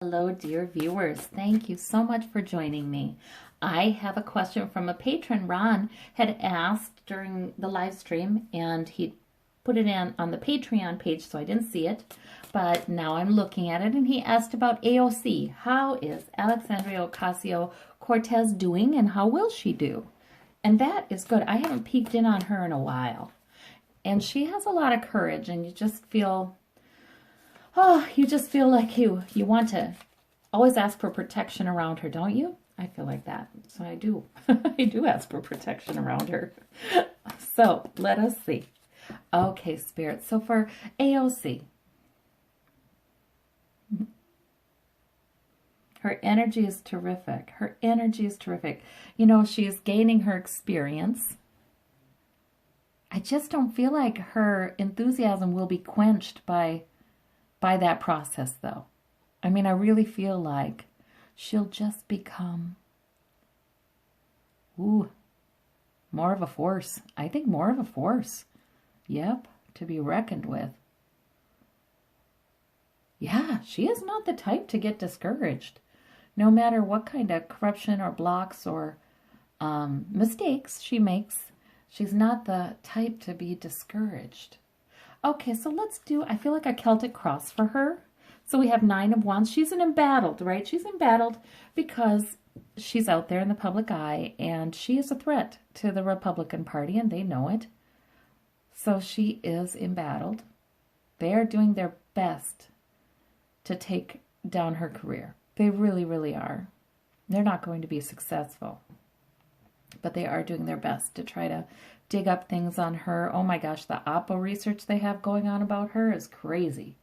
Hello, dear viewers. Thank you so much for joining me. I have a question from a patron. Ron had asked during the live stream, and he put it in on the Patreon page, so I didn't see it. But now I'm looking at it, and he asked about AOC. How is Alexandria Ocasio-Cortez doing, and how will she do? And that is good. I haven't peeked in on her in a while. And she has a lot of courage, and you just feel... Oh, you just feel like you want to always ask for protection around her, don't you? I feel like that. So I do. I do ask for protection around her. So let us see. Okay, Spirit. So for AOC, her energy is terrific. Her energy is terrific. You know, she is gaining her experience. I just don't feel like her enthusiasm will be quenched by that process, though. I mean, I really feel like she'll just become, more of a force. I think more of a force. Yep, to be reckoned with. Yeah, she is not the type to get discouraged. No matter what kind of corruption or blocks or mistakes she makes, she's not the type to be discouraged. Okay, so let's do, I feel like a Celtic cross for her. So we have 9 of Wands. She's an embattled, right? She's embattled because she's out there in the public eye, and she is a threat to the Republican Party, and they know it. So she is embattled. They are doing their best to take down her career. They really, really are. They're not going to be successful, but they are doing their best to try to dig up things on her. Oh my gosh, the Oppo research they have going on about her is crazy.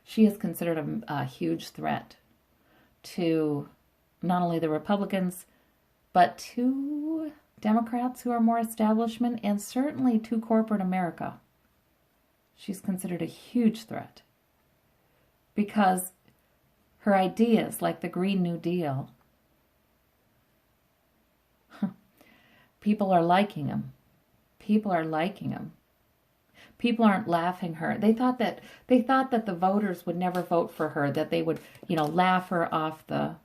She is considered a huge threat to not only the Republicans, but to Democrats who are more establishment, and certainly to corporate America. She's considered a huge threat because her ideas, like the Green New Deal, people are liking them. People are liking them. People aren't laughing her. They thought that the voters would never vote for her, that they would, laugh her off the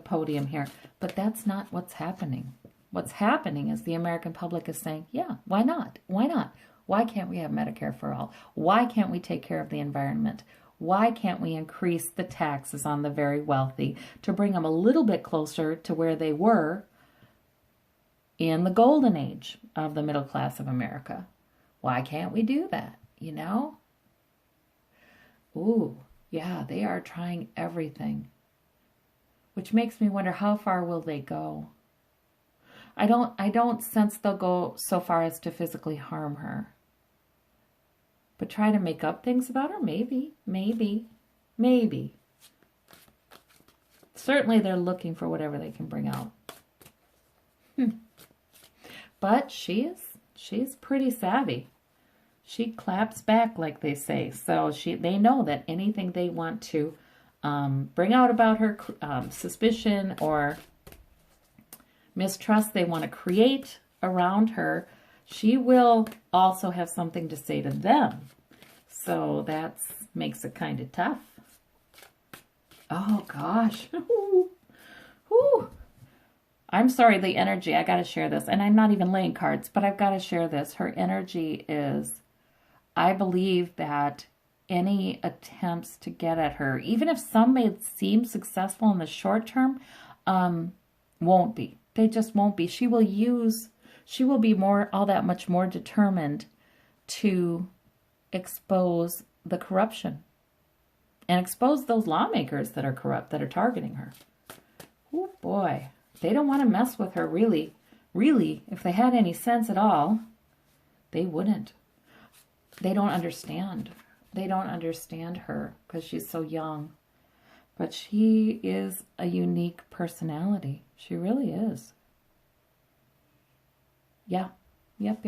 podium here. But that's not what's happening. What's happening is the American public is saying, yeah, why not? Why not? Why can't we have Medicare for all? Why can't we take care of the environment? Why can't we increase the taxes on the very wealthy to bring them a little bit closer to where they were in the golden age of the middle class of America? Why can't we do that, Ooh, yeah, they are trying everything, which makes me wonder, how far will they go? I don't sense they'll go so far as to physically harm her. But try to make up things about her? Maybe. Certainly they're looking for whatever they can bring out. But she's pretty savvy. She claps back, like they say. So they know that anything they want to bring out about her, suspicion or mistrust they want to create around her, she will also have something to say to them. So that makes it kind of tough. Oh, gosh. Whew. I'm sorry, the energy, I got to share this. And I'm not even laying cards, but I've got to share this. Her energy is, I believe that any attempts to get at her, even if some may seem successful in the short term, won't be. They just won't be. She will be all that much more determined to expose the corruption and expose those lawmakers that are corrupt, that are targeting her. Oh, boy. They don't want to mess with her, really. Really, if they had any sense at all, they wouldn't. They don't understand. They don't understand her because she's so young. But she is a unique personality. She really is. Yeah. Yep.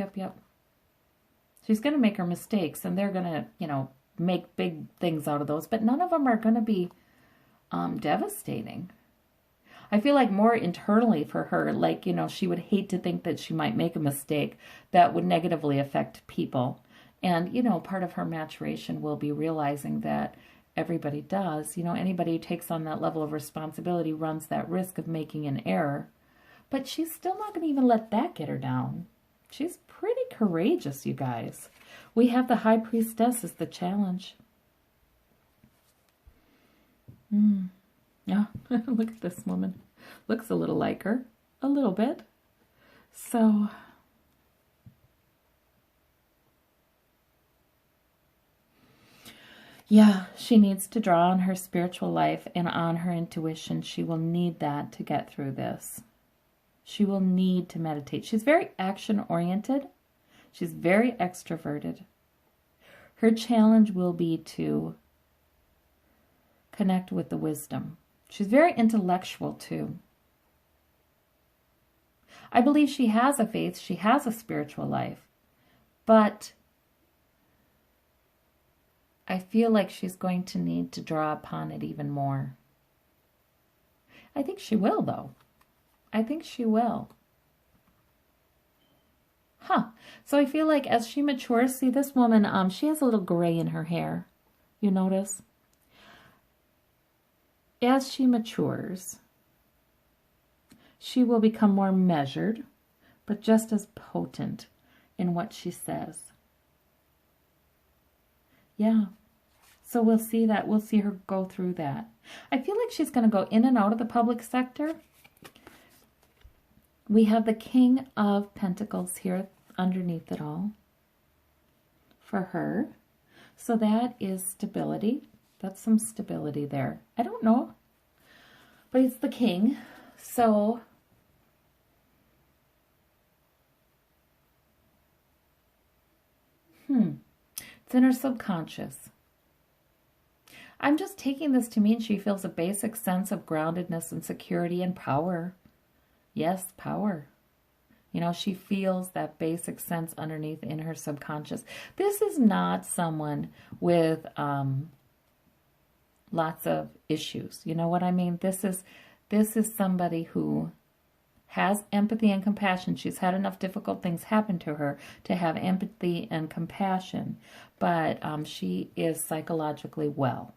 She's going to make her mistakes, and they're going to, make big things out of those. But none of them are going to be devastating. I feel like more internally for her, like, she would hate to think that she might make a mistake that would negatively affect people. And, part of her maturation will be realizing that everybody does. You know, anybody who takes on that level of responsibility runs that risk of making an error. But she's still not going to even let that get her down. She's pretty courageous, you guys. We have the High Priestess as the challenge. Yeah, look at this woman. Looks a little like her. A little bit. So, yeah, she needs to draw on her spiritual life and on her intuition. She will need that to get through this. She will need to meditate. She's very action-oriented. She's very extroverted. Her challenge will be to connect with the wisdom. She's very intellectual, too. I believe she has a faith. She has a spiritual life. But I feel like she's going to need to draw upon it even more. I think she will, though. I think she will. So I feel like as she matures, see this woman, she has a little gray in her hair. You notice? As she matures, she will become more measured, but just as potent in what she says. Yeah. So we'll see that. We'll see her go through that. I feel like she's going to go in and out of the public sector. We have the King of Pentacles here underneath it all for her. So that is stability. That's some stability there. I don't know, but it's the King. So it's in her subconscious. I'm just taking this to mean she feels a basic sense of groundedness and security and power. Yes, power. You know, she feels that basic sense underneath in her subconscious. This is not someone with lots of issues. You know what I mean? This is somebody who has empathy and compassion. She's had enough difficult things happen to her to have empathy and compassion. But she is psychologically well,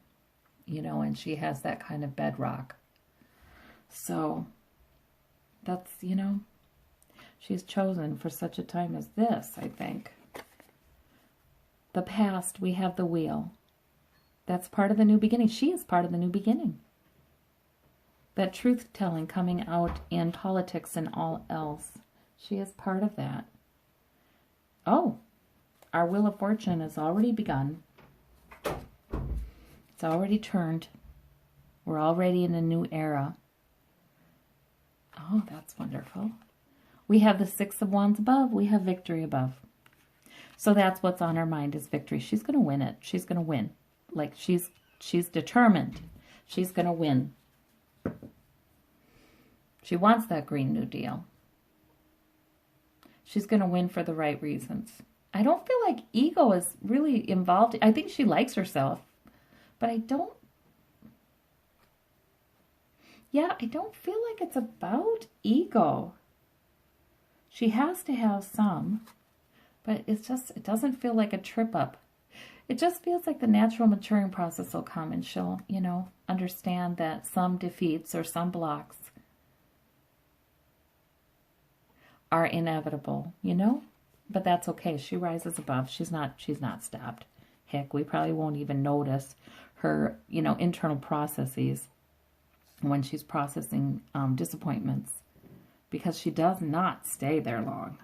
you know, and she has that kind of bedrock. So that's, you know, she's chosen for such a time as this, I think. The past, we have the wheel. That's part of the new beginning. She is part of the new beginning. That truth-telling coming out in politics and all else. She is part of that. Oh, our Wheel of Fortune has already begun. It's already turned. We're already in a new era. Oh, that's wonderful. We have the Six of Wands above. We have victory above. So that's what's on her mind is victory. She's going to win it. She's going to win. Like she's determined. She's going to win. She wants that Green New Deal. She's going to win for the right reasons. I don't feel like ego is really involved. I think she likes herself. But I don't feel like it's about ego. She has to have some, but it doesn't feel like a trip up. It just feels like the natural maturing process will come and she'll, you know, understand that some defeats or some blocks are inevitable, you know? But that's okay. She rises above. She's not stopped. Heck, we probably won't even notice her, you know, internal processes when she's processing disappointments, because she does not stay there long.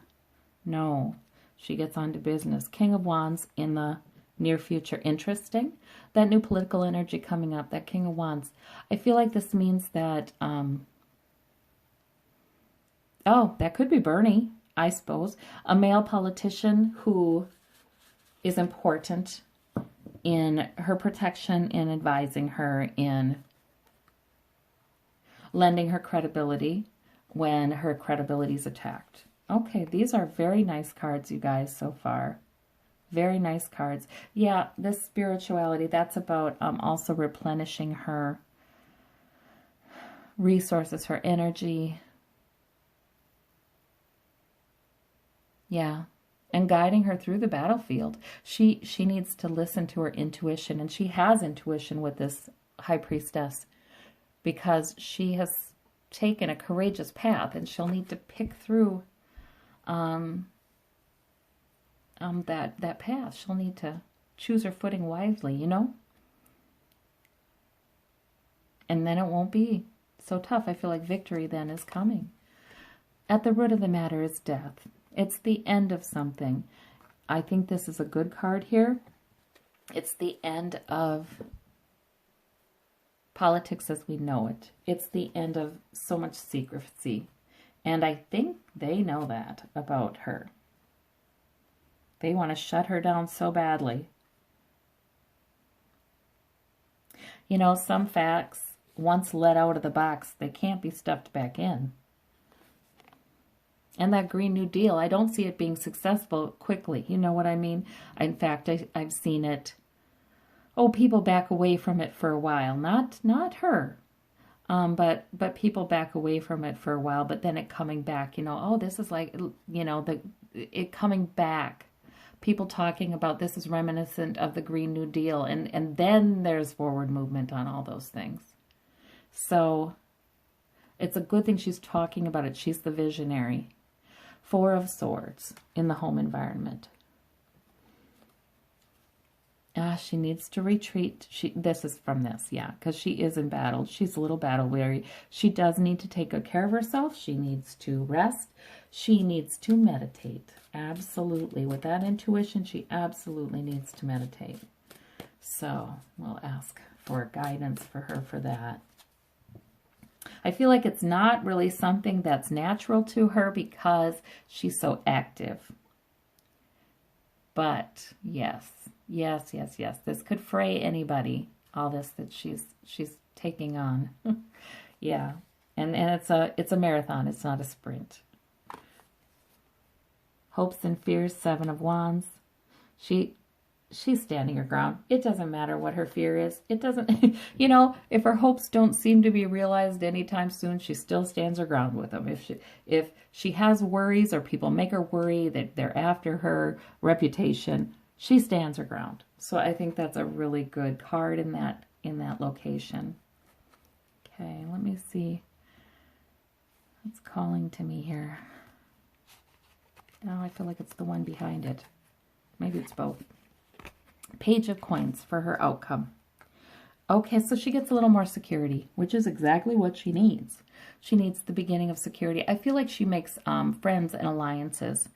No, she gets on to business. King of Wands in the near future. Interesting. That new political energy coming up, that King of Wands. I feel like this means that, oh, that could be Bernie, I suppose. A male politician who is important in her protection, in advising her, in lending her credibility when her credibility is attacked. Okay, these are very nice cards, you guys, so far. Very nice cards. Yeah, this spirituality, that's about also replenishing her resources, her energy. Yeah, and guiding her through the battlefield. She needs to listen to her intuition, and she has intuition with this high priestess because she has taken a courageous path, and she'll need to pick through that path. She'll need to choose her footing wisely, you know? And then it won't be so tough. I feel like victory then is coming. At the root of the matter is death. It's the end of something. I think this is a good card here. It's the end of politics as we know it. It's the end of so much secrecy. And I think they know that about her. They want to shut her down so badly. You know, some facts, once let out of the box, they can't be stuffed back in. And that Green New Deal, I don't see it being successful quickly. You know what I mean? In fact, I've seen it. Oh, people back away from it for a while. Not her. But people back away from it for a while, but then it coming back, you know, oh, this is like, you know, it coming back. People talking about this is reminiscent of the Green New Deal, and then there's forward movement on all those things. So it's a good thing she's talking about it. She's the visionary. Four of Swords in the home environment. She needs to retreat. This is from this, yeah, because she is in battle. She's a little battle weary. She does need to take good care of herself. She needs to rest. She needs to meditate. Absolutely. With that intuition, she absolutely needs to meditate. So we'll ask for guidance for her for that. I feel like it's not really something that's natural to her because she's so active. But yes. This could fray anybody, all this that she's taking on. Yeah. And it's a marathon, it's not a sprint. Hopes and fears, Seven of Wands. She's standing her ground. It doesn't matter what her fear is. It doesn't, you know, if her hopes don't seem to be realized anytime soon, she still stands her ground with them. If she has worries or people make her worry that they're after her reputation, she stands her ground. So I think that's a really good card in that location. Okay, let me see. What's calling to me here? Oh, I feel like it's the one behind it. Maybe it's both. Page of Coins for her outcome. Okay, so she gets a little more security, which is exactly what she needs. She needs the beginning of security. I feel like she makes friends and alliances.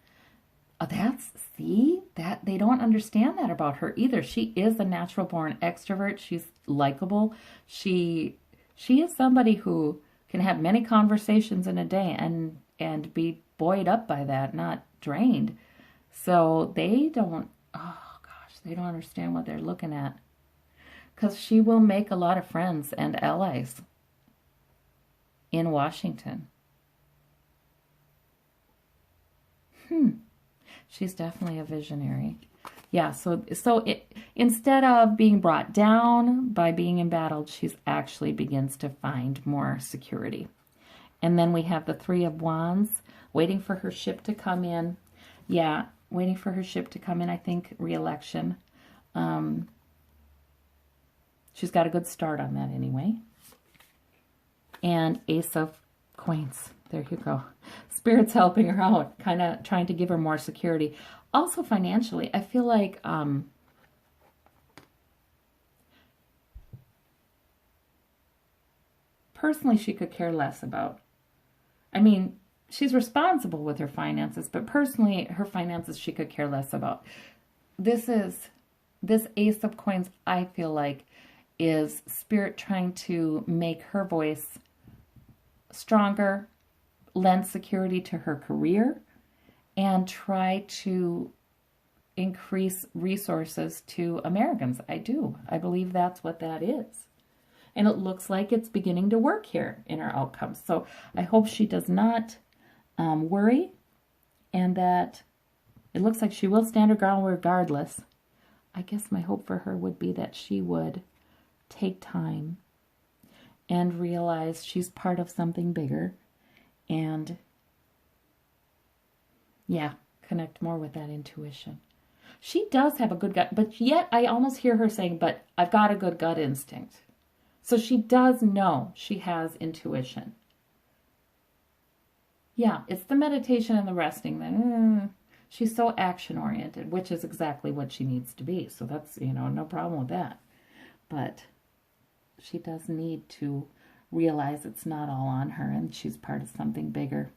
See, that they don't understand that about her either. She is a natural born extrovert. She's likable. She is somebody who can have many conversations in a day and be buoyed up by that, not drained. So they don't, oh gosh, they don't understand what they're looking at. Because she will make a lot of friends and allies in Washington. She's definitely a visionary. Yeah, so instead of being brought down by being embattled, she actually begins to find more security. And then we have the Three of Wands, waiting for her ship to come in. Yeah, waiting for her ship to come in, I think, re-election. She's got a good start on that anyway. And Ace of Coins. There you go. Spirit's helping her out, kind of trying to give her more security. Also financially, I feel like personally she could care less about. I mean, she's responsible with her finances, but personally her finances she could care less about. This Ace of Coins, I feel like, is Spirit trying to make her voice stronger, lend security to her career, and try to increase resources to Americans. I believe that's what that is. And it looks like it's beginning to work here in her outcomes. So I hope she does not worry, and that it looks like she will stand her ground regardless. I guess my hope for her would be that she would take time and realize she's part of something bigger. And yeah, connect more with that intuition. She does have a good gut, but yet I almost hear her saying, but I've got a good gut instinct. So she does know she has intuition. Yeah, it's the meditation and the resting that she's so action-oriented, which is exactly what she needs to be. So that's, no problem with that. But she does need to realize it's not all on her and she's part of something bigger.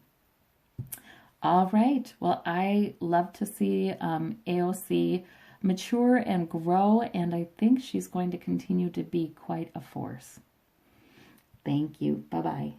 All right. Well, I love to see AOC mature and grow, and I think she's going to continue to be quite a force. Thank you. Bye-bye.